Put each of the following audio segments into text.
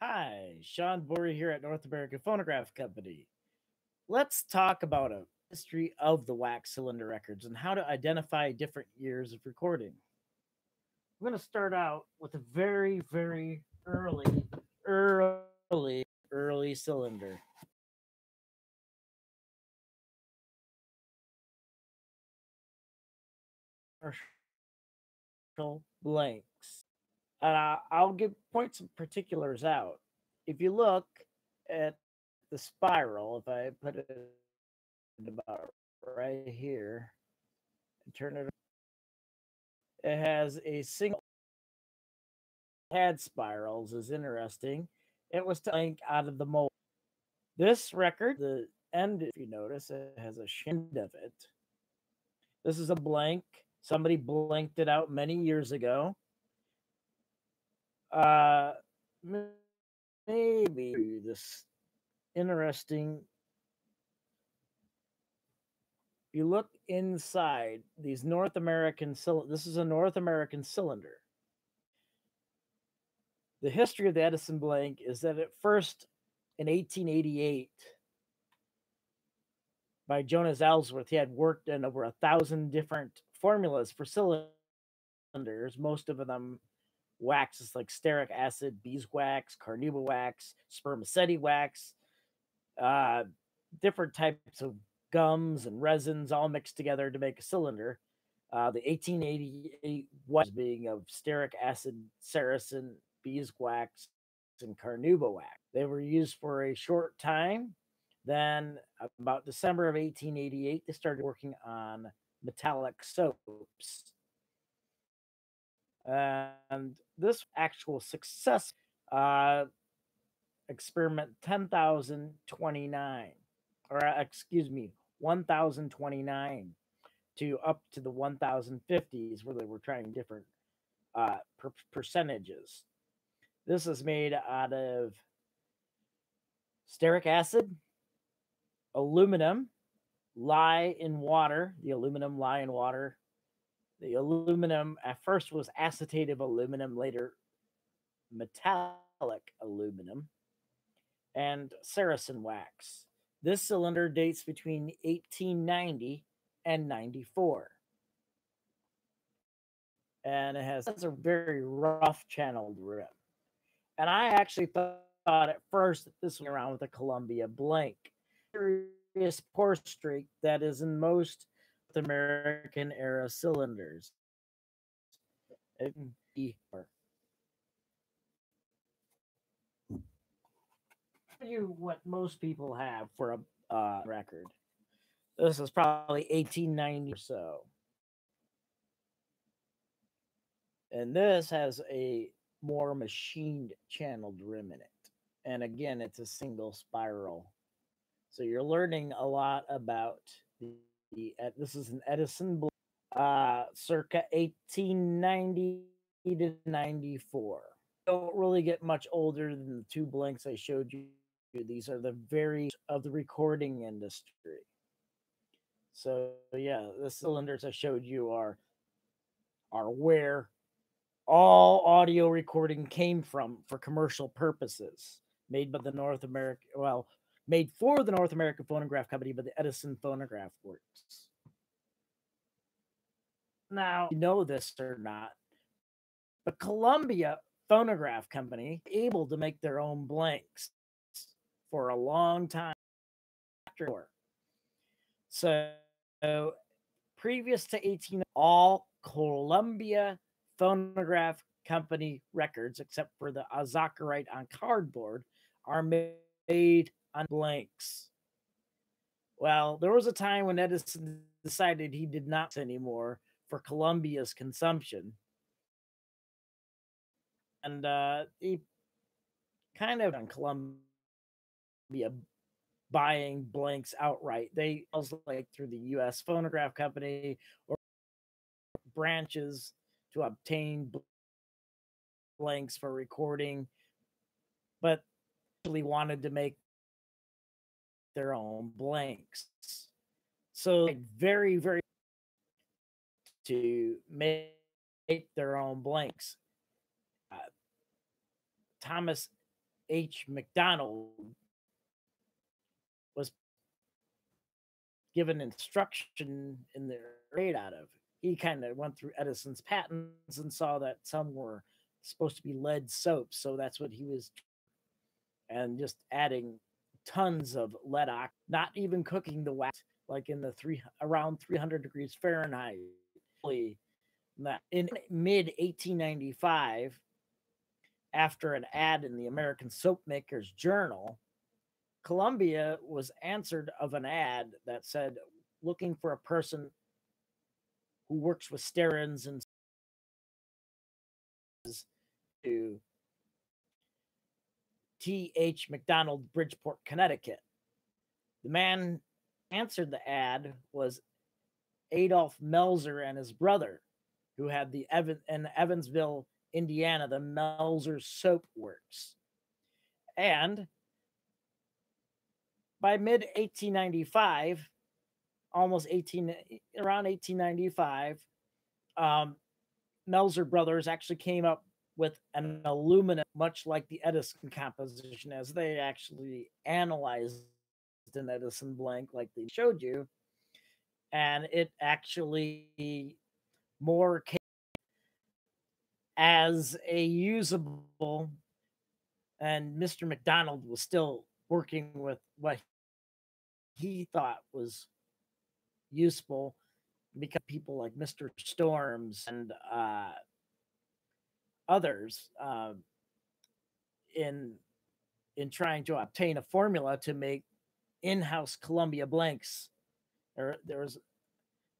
Hi, Sean Bory here at North American Phonograph Company. Let's talk about a history of the wax cylinder records and how to identify different years of recording. I'm going to start out with a very early cylinder. Commercial blanks. And I'll give point some particulars out. If you look at the spiral, if I put it about right here and turn it, it has a single had spirals is interesting. It was to blank out of the mold. This record, the end, if you notice, it has a end of it. This is a blank. Somebody blanked it out many years ago. Uh, maybe this interesting. You look inside these North American cylinder. This is a North American cylinder. The history of the Edison blank is that at first, in 1888, by Jonas Ellsworth, he had worked in over 1,000 different formulas for cylinders, most of them waxes like stearic acid, beeswax, carnauba wax, spermaceti wax, uh, different types of gums and resins all mixed together to make a cylinder. The 1888 was being of stearic acid, saracen, beeswax, and carnauba wax. They were used for a short time. Then, about December of 1888, they started working on metallic soaps. And this actual success, uh, experiment 10,029, or excuse me, 1,029 to up to the 1,050s, where they were trying different percentages. This is made out of stearic acid, aluminum, lye in water. The aluminum lye in water. The aluminum at first was acetate of aluminum, later metallic aluminum, and saracen wax. This cylinder dates between 1890 and 94. And it has a very rough channeled rim. And I actually thought at first that this was around with a Columbia blank. Serious pore streak that is in most American era cylinders. It can be you what most people have for a record. This is probably 1890 or so. And this has a more machined channeled rim in it. And again, it's a single spiral. So you're learning a lot about this is an Edison circa 1890 to 94. Don't really get much older than the two blanks I showed you. These are the very of the recording industry. So yeah, the cylinders I showed you are where all audio recording came from for commercial purposes, made by the North American, well, made for the North American Phonograph Company, but the Edison Phonograph Works. Now, you know this or not, but Columbia Phonograph Company able to make their own blanks for a long time after. So, previous to 18, all Columbia Phonograph Company records, except for the azacharite on cardboard, are made on blanks. Well, there was a time when Edison decided he did not anymore for Columbia's consumption. And he kind of on Columbia buying blanks outright. They also like through the U.S. Phonograph Company or branches to obtain blanks for recording, but really wanted to make their own blanks. So like very to make their own blanks. Thomas H. McDonald was given instruction in the grade out of. He kind of went through Edison's patents and saw that some were supposed to be lead soaps, so that's what he was, and just adding tons of lead oxide, not even cooking the wax like in the around 300 degrees Fahrenheit. In mid 1895, after an ad in the American Soap Makers Journal, Columbia was answered of an ad that said, looking for a person who works with sterins and to T.H. McDonald, Bridgeport, Connecticut. The man answered the ad was Adolph Melzer and his brother, who had in Evansville, Indiana, the Melzer Soap Works. And by mid 1895, around 1895, Melzer Brothers actually came up with an aluminum, much like the Edison composition, as they actually analyzed an Edison blank, like they showed you, and it actually more came as a usable. And Mr. McDonald was still working with what he thought was useful, because people like Mr. Storms and others in trying to obtain a formula to make in-house Columbia blanks. There was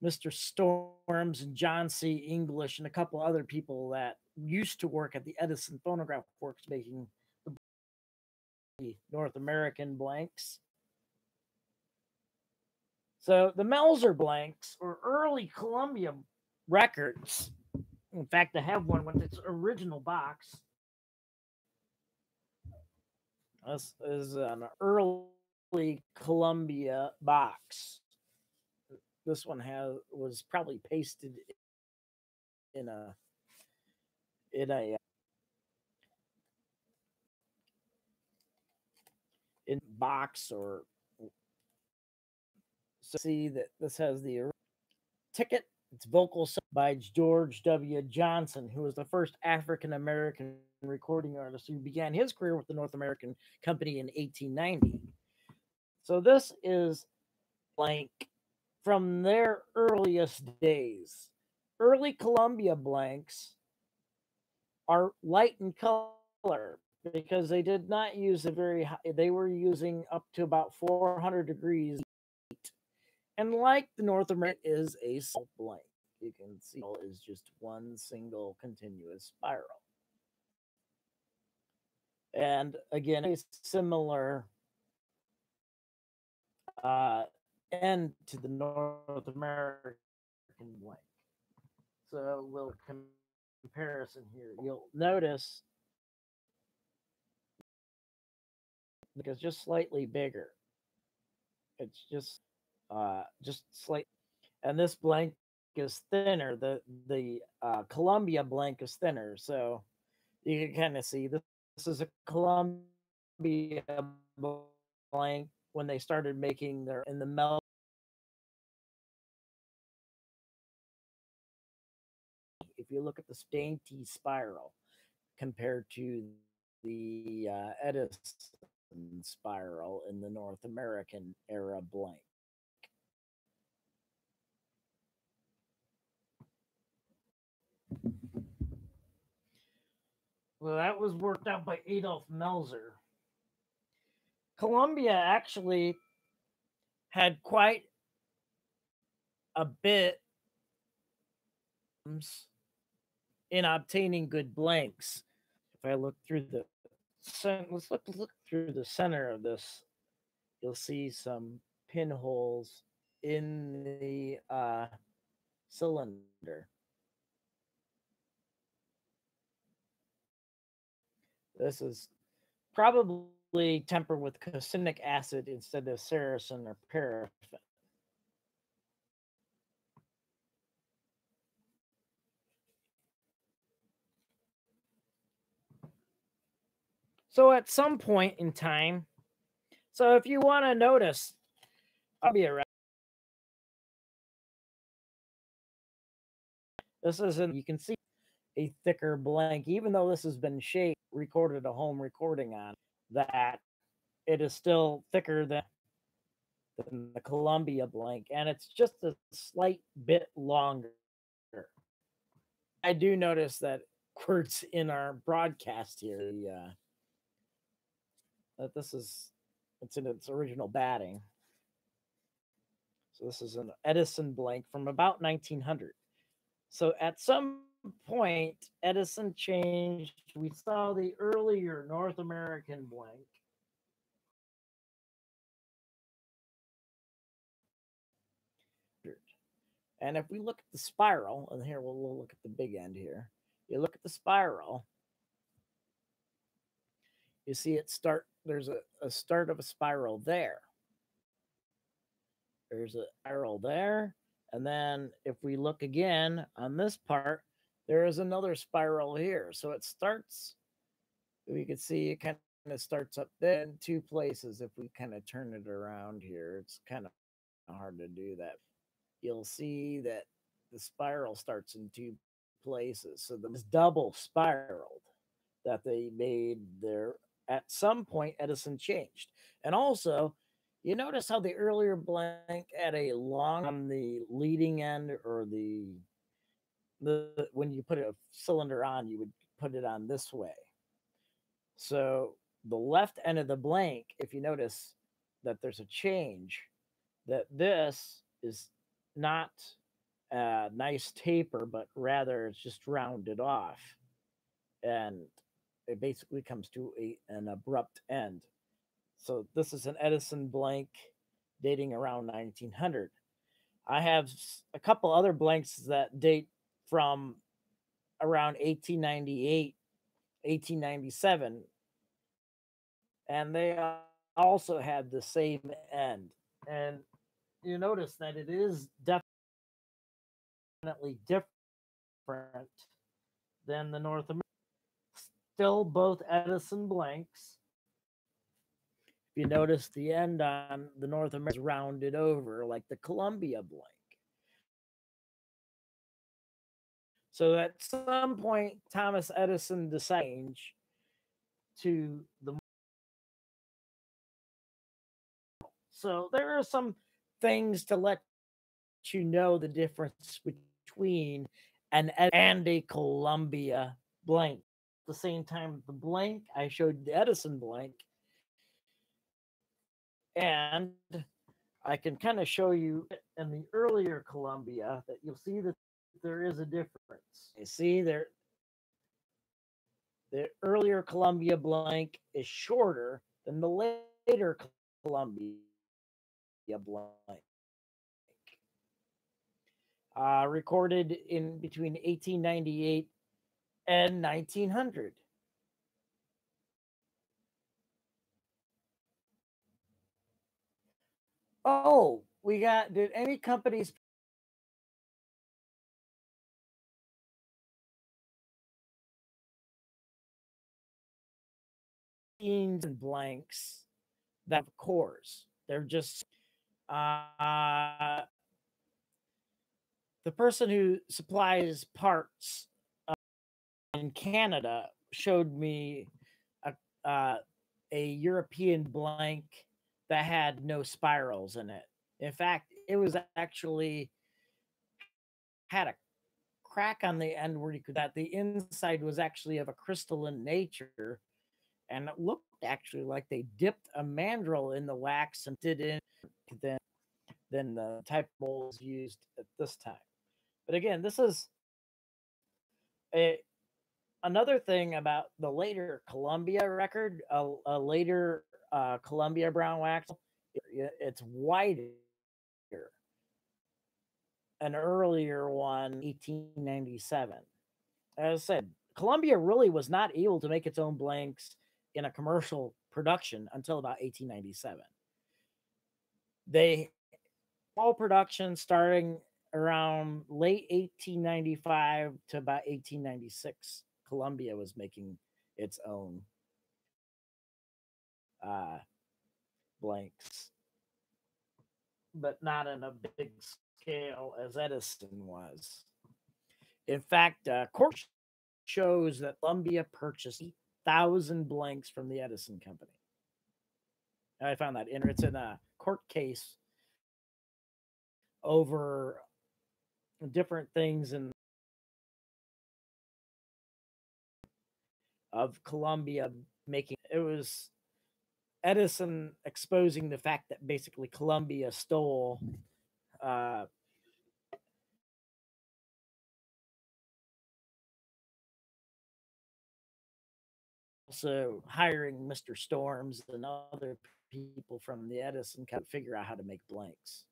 Mr. Storms and John C. English and a couple other people that used to work at the Edison Phonograph Works making the North American blanks. So the Melzer blanks or early Columbia records. In fact, I have one with its original box. This is an early Columbia box. This one was probably pasted in a in box, or see that this has the ticket. It's vocal by George W. Johnson, who was the first African American recording artist who began his career with the North American Company in 1890. So this is blank from their earliest days. Early Columbia blanks are light in color because they did not use a very high, they were using up to about 400 degrees. And like the North American is a salt blank. You can see it is just one single continuous spiral. And again, a similar end to the North American blank. So we'll comparison here. You'll notice because just slightly bigger. It's just slight, and this blank is thinner. The Columbia blank is thinner, so you can kind of see this is a Columbia blank when they started making their in the melt. If you look at the dainty spiral compared to the Edison spiral in the North American era blank. Well, that was worked out by Adolf Melzer. Columbia actually had quite a bit in obtaining good blanks. If I look through let's look through the center of this, you'll see some pinholes in the cylinder. This is probably tempered with cosinic acid instead of salicin or paraffin. So at some point in time, so if you want to notice, I'll be around. This isn't, you can see a thicker blank, even though this has been shaped, recorded a home recording on that, it is still thicker than the Columbia blank, and it's just a slight bit longer. I do notice that words in our broadcast here, that this is, it's in its original batting. So this is an Edison blank from about 1900. So at some point, Edison changed. We saw the earlier North American blank. And if we look at the spiral, and here we'll look at the big end here. You look at the spiral, you see it start, there's a start of a spiral there. There's a spiral there. And then if we look again on this part, there is another spiral here. So it starts, we can see it kind of starts up there in two places. If we kind of turn it around here, it's kind of hard to do that. You'll see that the spiral starts in two places. So the double spiraled that they made there. At some point, Edison changed. And also, you notice how the earlier blank had a long on the leading end, or the when you put a cylinder on, you would put it on this way. So the left end of the blank, if you notice that there's a change, that this is not a nice taper, but rather it's just rounded off. And it basically comes to an abrupt end. So this is an Edison blank dating around 1900. I have a couple other blanks that date from around 1898, 1897, and they also had the same end. And you notice that it is definitely different than the North American. Still both Edison blanks. If you notice, the end on the North American is rounded over like the Columbia blank. So at some point, Thomas Edison decided to the. So there are some things to let you know the difference between an and a Columbia blank. At the same time, the blank I showed the Edison blank, and I can kind of show you in the earlier Columbia that you'll see that there is a difference. You see there, the earlier Columbia blank is shorter than the later Columbia blank. Recorded in between 1898 and 1900. Oh, we got, did any companies and blanks that have cores? They're just, uh, the person who supplies parts in Canada showed me a, uh, a European blank that had no spirals in it. In fact, it was actually had a crack on the end where you could, that the inside was actually of a crystalline nature, and it looked actually like they dipped a mandrel in the wax and did in than the type of molds used at this time. But again, this is a another thing about the later Columbia record, a later Columbia brown wax. It's whiter. An earlier one, 1897. As I said, Columbia really was not able to make its own blanks in a commercial production until about 1897. They all production starting around late 1895 to about 1896. Columbia was making its own. uh, blanks, but not in a big scale as Edison was. In fact, court shows that Columbia purchased 1,000 blanks from the Edison Company. I found that it's in a court case over different things and of Columbia making it was Edison exposing the fact that basically Columbia stole uh, also hiring Mr. Storms and other people from the Edison kind of figure out how to make blanks.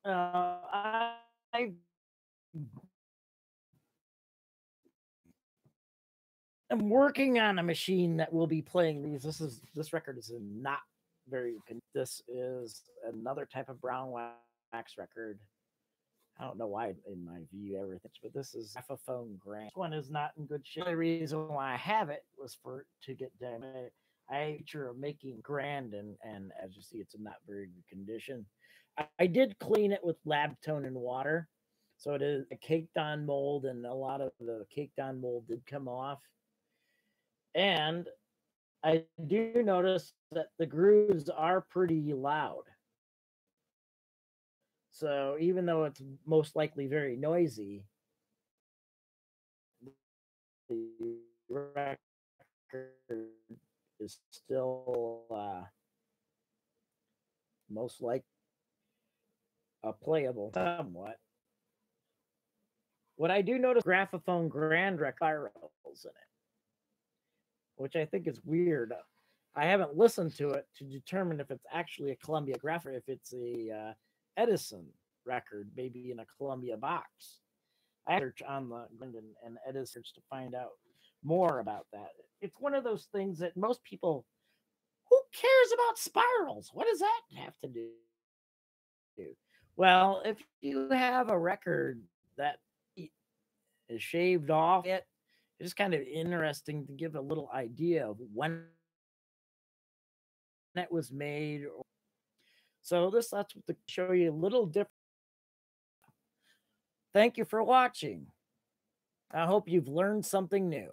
I am working on a machine that will be playing these. This record is not very. This is another type of brown wax record. I don't know why in my view everything, but this is Graphophone Grand. This one is not in good shape. The only reason why I have it was for to get done. I feature of making Grand, and as you see, it's in not very good condition. I did clean it with lab tone and water, so it is a caked on mold, and a lot of the caked on mold did come off. And I do notice that the grooves are pretty loud. So even though it's most likely very noisy, the record is still most likely playable somewhat. What I do notice Graphophone Grand spirals in it, which I think is weird. I haven't listened to it to determine if it's actually a Columbia Graph or if it's a Edison record, maybe in a Columbia box. I search on the and Edison to find out more about that. It's one of those things that most people, who cares about spirals? What does that have to do? Well, if you have a record that is shaved off, it's kind of interesting to give a little idea of when it was made. So that's to show you a little different. Thank you for watching. I hope you've learned something new.